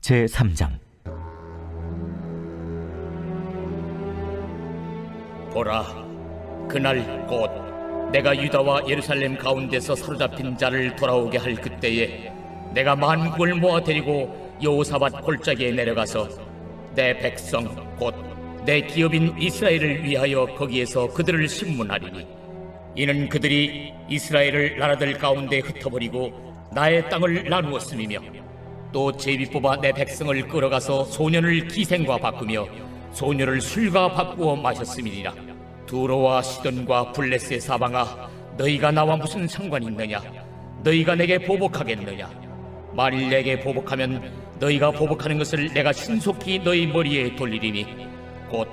제3장. 보라, 그날 곧 내가 유다와 예루살렘 가운데서 사로잡힌 자를 돌아오게 할 그때에 내가 만국을 모아 데리고 여호사밧 골짜기에 내려가서 내 백성 곧 내 기업인 이스라엘을 위하여 거기에서 그들을 심문하리니, 이는 그들이 이스라엘을 나라들 가운데 흩어버리고 나의 땅을 나누었음이며, 또 제비 뽑아 내 백성을 끌어가서 소년을 기생과 바꾸며 소녀를 술과 바꾸어 마셨음이니라. 두로와 시돈과 블레셋 사방아, 너희가 나와 무슨 상관이 있느냐? 너희가 내게 보복하겠느냐? 만일 내게 보복하면 너희가 보복하는 것을 내가 신속히 너희 머리에 돌리리니, 곧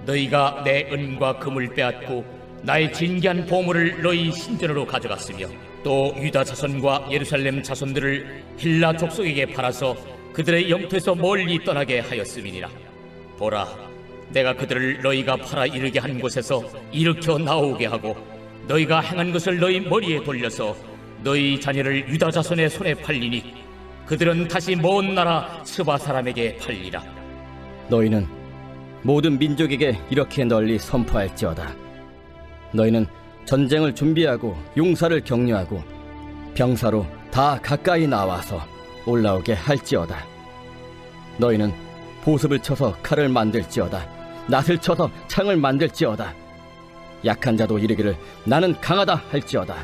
너희가 내 은과 금을 빼앗고 나의 진귀한 보물을 너희 신전으로 가져갔으며, 또 유다 자손과 예루살렘 자손들을 힐라 족속에게 팔아서 그들의 영토에서 멀리 떠나게 하였음이니라. 보라, 내가 그들을 너희가 팔아 이르게 한 곳에서 일으켜 나오게 하고 너희가 행한 것을 너희 머리에 돌려서 너희 자녀를 유다 자손의 손에 팔리니, 그들은 다시 먼 나라 스바 사람에게 팔리라. 너희는 모든 민족에게 이렇게 널리 선포할지어다. 너희는 전쟁을 준비하고 용사를 격려하고 병사로 다 가까이 나와서 올라오게 할지어다. 너희는 보습을 쳐서 칼을 만들지어다. 낫을 쳐서 창을 만들지어다. 약한 자도 이르기를 나는 강하다 할지어다.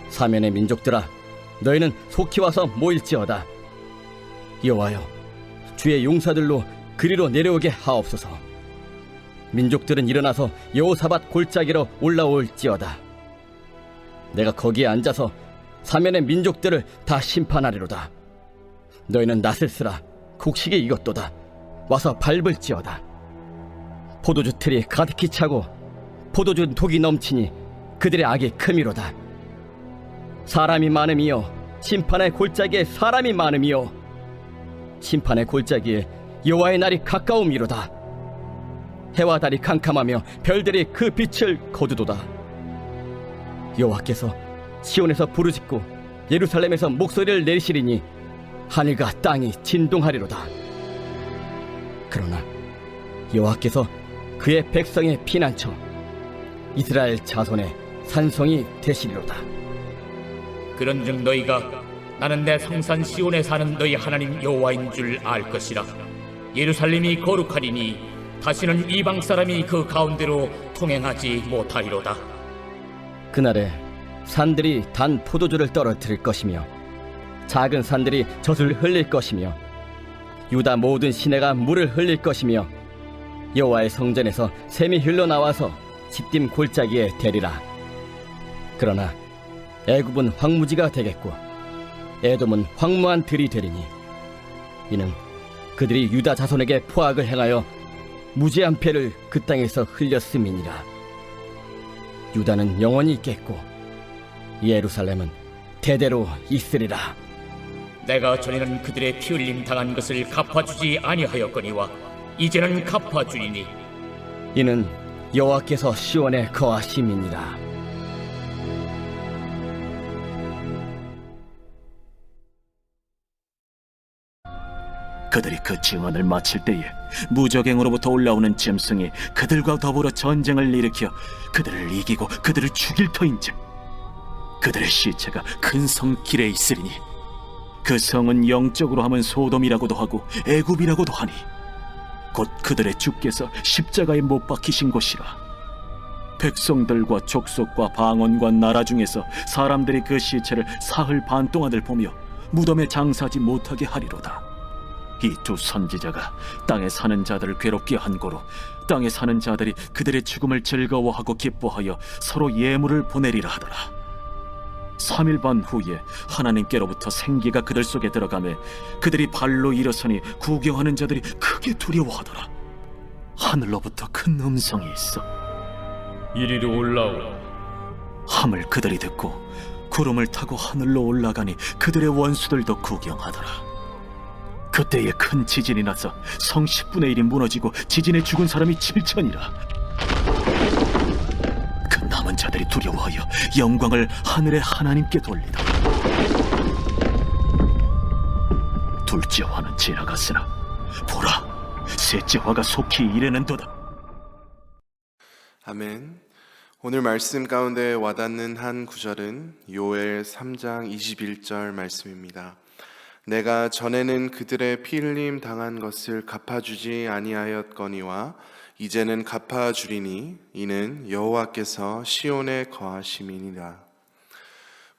사면의 민족들아, 너희는 속히 와서 모일지어다. 여호와여, 주의 용사들로 그리로 내려오게 하옵소서. 민족들은 일어나서 여호사밧 골짜기로 올라올지어다. 내가 거기에 앉아서 사면의 민족들을 다 심판하리로다. 너희는 낫을 쓰라. 곡식이 익었도다. 와서 밟을지어다. 포도주 틀이 가득히 차고 포도주 독이 넘치니 그들의 악이 크미로다. 사람이 많음이여, 심판의 골짜기에 사람이 많음이여, 심판의 골짜기에 여호와의 날이 가까움이로다. 해와 달이 캄캄하며 별들이 그 빛을 거두도다. 여호와께서 시온에서 부르짖고 예루살렘에서 목소리를 내리시리니 하늘과 땅이 진동하리로다. 그러나 여호와께서 그의 백성의 피난처, 이스라엘 자손의 산성이 되시리로다. 그런즉 너희가 나는 내 성산 시온에 사는 너희 하나님 여호와인 줄 알 것이라. 예루살렘이 거룩하리니 다시는 이방 사람이 그 가운데로 통행하지 못하리로다. 그날에 산들이 단 포도주를 떨어뜨릴 것이며 작은 산들이 젖을 흘릴 것이며 유다 모든 시내가 물을 흘릴 것이며 여호와의 성전에서 샘이 흘러나와서 십딤 골짜기에 대리라. 그러나 애굽은 황무지가 되겠고 에돔은 황무한 들이 되리니, 이는 그들이 유다 자손에게 포악을 행하여 무지한 패를 그 땅에서 흘렸음이니라. 유다는 영원히 있겠고 예루살렘은 대대로 있으리라. 내가 전에는 그들의 피 흘림 당한 것을 갚아주지 아니하였거니와 이제는 갚아주리니, 이는 여호와께서 시온에 거하심이니라. 그들이 그 증언을 마칠 때에 무적행으로부터 올라오는 짐승이 그들과 더불어 전쟁을 일으켜 그들을 이기고 그들을 죽일 터인즉 그들의 시체가 큰 성 길에 있으리니, 그 성은 영적으로 하면 소돔이라고도 하고 애굽이라고도 하니 곧 그들의 주께서 십자가에 못 박히신 곳이라. 백성들과 족속과 방언과 나라 중에서 사람들이 그 시체를 사흘 반 동안을 보며 무덤에 장사하지 못하게 하리로다. 이 두 선지자가 땅에 사는 자들을 괴롭게 한 고로 땅에 사는 자들이 그들의 죽음을 즐거워하고 기뻐하여 서로 예물을 보내리라 하더라. 3일 반 후에 하나님께로부터 생기가 그들 속에 들어가매 그들이 발로 일어서니 구경하는 자들이 크게 두려워하더라. 하늘로부터 큰 음성이 있어 이리로 올라오라 함을 그들이 듣고 구름을 타고 하늘로 올라가니 그들의 원수들도 구경하더라. 그때에 큰 지진이 나서 성 10분의 1이 무너지고 지진에 죽은 사람이 7천이라. 그 남은 자들이 두려워하여 영광을 하늘의 하나님께 돌리더라. 둘째 둘째화는 지나갔으나 보라, 셋째화가 속히 이르는도다. 아멘. 오늘 말씀 가운데 와닿는 한 구절은 요엘 3장 21절 말씀입니다. 내가 전에는 그들의 피 흘림 당한 것을 갚아주지 아니하였거니와 이제는 갚아주리니 이는 여호와께서 시온에 거하심이니라.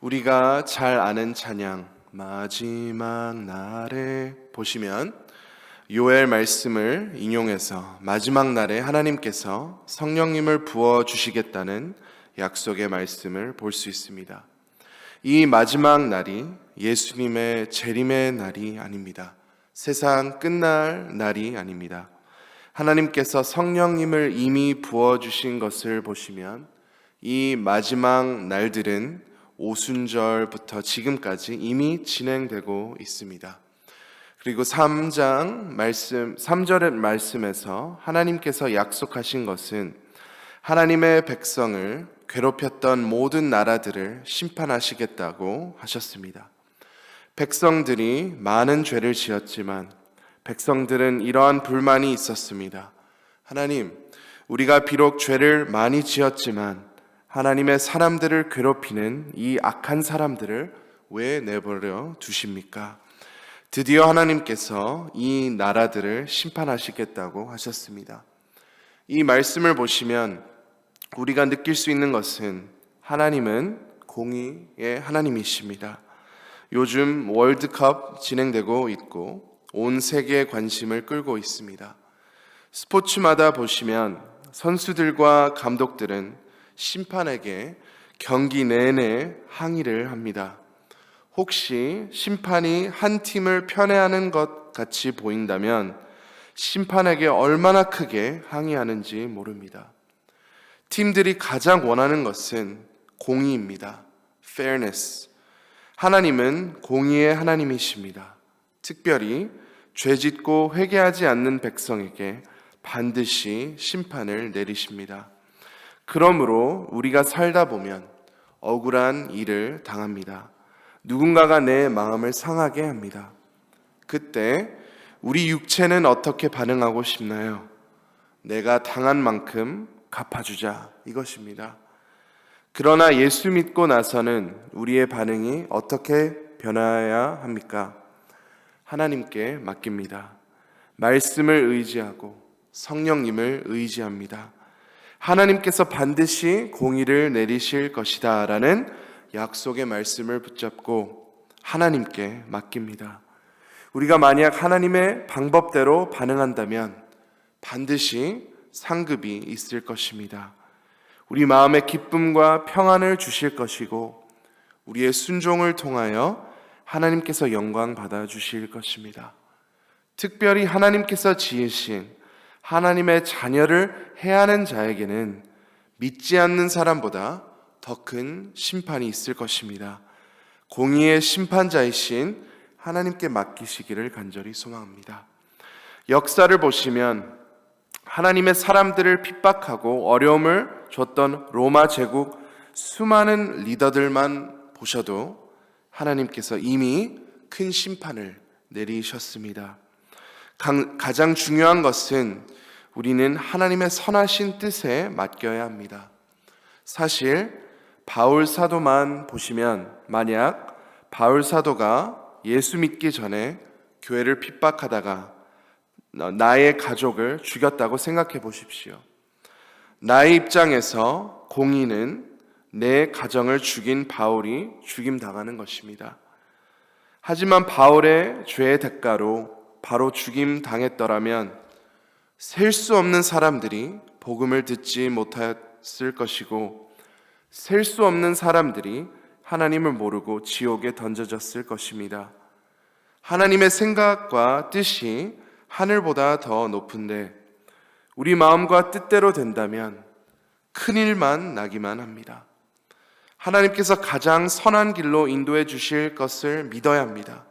우리가 잘 아는 찬양 마지막 날에 보시면 요엘 말씀을 인용해서 마지막 날에 하나님께서 성령님을 부어주시겠다는 약속의 말씀을 볼 수 있습니다. 이 마지막 날이 예수님의 재림의 날이 아닙니다. 세상 끝날 날이 아닙니다. 하나님께서 성령님을 이미 부어주신 것을 보시면 이 마지막 날들은 오순절부터 지금까지 이미 진행되고 있습니다. 그리고 3절의 말씀에서 하나님께서 약속하신 것은 하나님의 백성을 괴롭혔던 모든 나라들을 심판하시겠다고 하셨습니다. 백성들이 많은 죄를 지었지만 백성들은 이러한 불만이 있었습니다. 하나님, 우리가 비록 죄를 많이 지었지만 하나님의 사람들을 괴롭히는 이 악한 사람들을 왜 내버려 두십니까? 드디어 하나님께서 이 나라들을 심판하시겠다고 하셨습니다. 이 말씀을 보시면 우리가 느낄 수 있는 것은 하나님은 공의의 하나님이십니다. 요즘 월드컵 진행되고 있고 온 세계의 관심을 끌고 있습니다. 스포츠마다 보시면 선수들과 감독들은 심판에게 경기 내내 항의를 합니다. 혹시 심판이 한 팀을 편애하는 것 같이 보인다면 심판에게 얼마나 크게 항의하는지 모릅니다. 팀들이 가장 원하는 것은 공의입니다. fairness. 하나님은 공의의 하나님이십니다. 특별히 죄짓고 회개하지 않는 백성에게 반드시 심판을 내리십니다. 그러므로 우리가 살다 보면 억울한 일을 당합니다. 누군가가 내 마음을 상하게 합니다. 그때 우리 육체는 어떻게 반응하고 싶나요? 내가 당한 만큼 갚아주자, 이것입니다. 그러나 예수 믿고 나서는 우리의 반응이 어떻게 변화해야 합니까? 하나님께 맡깁니다. 말씀을 의지하고 성령님을 의지합니다. 하나님께서 반드시 공의를 내리실 것이다 라는 약속의 말씀을 붙잡고 하나님께 맡깁니다. 우리가 만약 하나님의 방법대로 반응한다면 반드시 상급이 있을 것입니다. 우리 마음에 기쁨과 평안을 주실 것이고 우리의 순종을 통하여 하나님께서 영광 받아 주실 것입니다. 특별히 하나님께서 지으신 하나님의 자녀를 해하는 자에게는 믿지 않는 사람보다 더 큰 심판이 있을 것입니다. 공의의 심판자이신 하나님께 맡기시기를 간절히 소망합니다. 역사를 보시면 하나님의 사람들을 핍박하고 어려움을 줬던 로마 제국 수많은 리더들만 보셔도 하나님께서 이미 큰 심판을 내리셨습니다. 가장 중요한 것은 우리는 하나님의 선하신 뜻에 맡겨야 합니다. 사실 바울 사도만 보시면 만약 바울 사도가 예수 믿기 전에 교회를 핍박하다가 나의 가족을 죽였다고 생각해 보십시오. 나의 입장에서 공의는 내 가정을 죽인 바울이 죽임당하는 것입니다. 하지만 바울의 죄의 대가로 바로 죽임당했더라면 셀 수 없는 사람들이 복음을 듣지 못했을 것이고 셀 수 없는 사람들이 하나님을 모르고 지옥에 던져졌을 것입니다. 하나님의 생각과 뜻이 하늘보다 더 높은데 우리 마음과 뜻대로 된다면 큰일만 나기만 합니다. 하나님께서 가장 선한 길로 인도해 주실 것을 믿어야 합니다.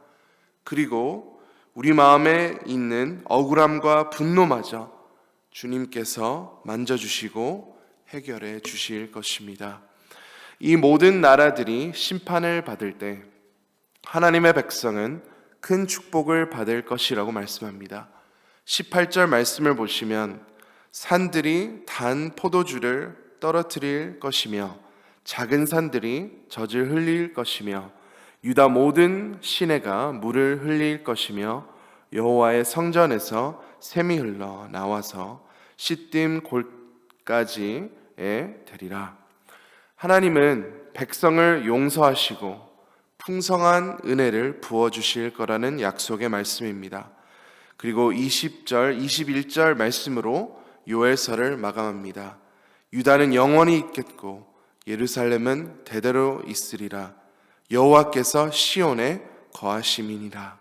그리고 우리 마음에 있는 억울함과 분노마저 주님께서 만져주시고 해결해 주실 것입니다. 이 모든 나라들이 심판을 받을 때 하나님의 백성은 큰 축복을 받을 것이라고 말씀합니다. 18절 말씀을 보시면 산들이 단 포도주를 떨어뜨릴 것이며 작은 산들이 젖을 흘릴 것이며 유다 모든 시내가 물을 흘릴 것이며 여호와의 성전에서 샘이 흘러 나와서 시딤 골까지에 되리라. 하나님은 백성을 용서하시고 풍성한 은혜를 부어주실 거라는 약속의 말씀입니다. 그리고 20절, 21절 말씀으로 요엘서를 마감합니다. 유다는 영원히 있겠고 예루살렘은 대대로 있으리라. 여호와께서 시온에 거하심이니라.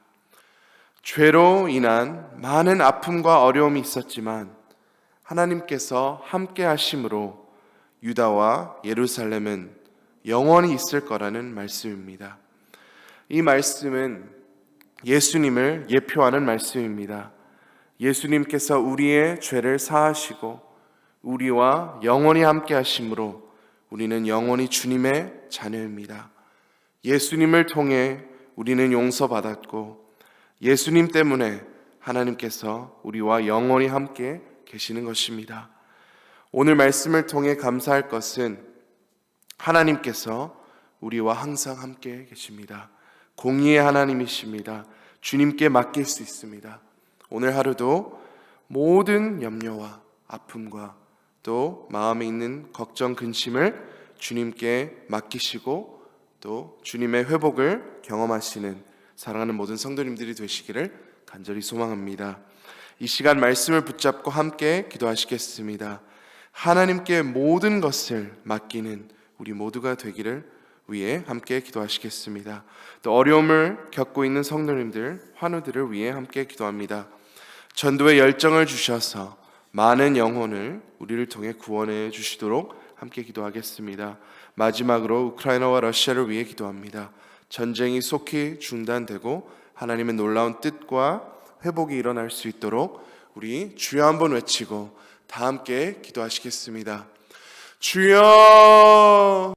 죄로 인한 많은 아픔과 어려움이 있었지만 하나님께서 함께 하심으로 유다와 예루살렘은 영원히 있을 거라는 말씀입니다. 이 말씀은 예수님을 예표하는 말씀입니다. 예수님께서 우리의 죄를 사하시고 우리와 영원히 함께 하심으로 우리는 영원히 주님의 자녀입니다. 예수님을 통해 우리는 용서받았고 예수님 때문에 하나님께서 우리와 영원히 함께 계시는 것입니다. 오늘 말씀을 통해 감사할 것은 하나님께서 우리와 항상 함께 계십니다. 공의의 하나님이십니다. 주님께 맡길 수 있습니다. 오늘 하루도 모든 염려와 아픔과 또 마음에 있는 걱정, 근심을 주님께 맡기시고 또 주님의 회복을 경험하시는 사랑하는 모든 성도님들이 되시기를 간절히 소망합니다. 이 시간 말씀을 붙잡고 함께 기도하시겠습니다. 하나님께 모든 것을 맡기는 우리 모두가 되기를 위해 함께 기도하시겠습니다. 또 어려움을 겪고 있는 성도님들, 환우들을 위해 함께 기도합니다. 전도의 열정을 주셔서 많은 영혼을 우리를 통해 구원해 주시도록 함께 기도하겠습니다. 마지막으로 우크라이나와 러시아를 위해 기도합니다. 전쟁이 속히 중단되고 하나님의 놀라운 뜻과 회복이 일어날 수 있도록 우리 주여 한번 외치고 다 함께 기도하시겠습니다. 주여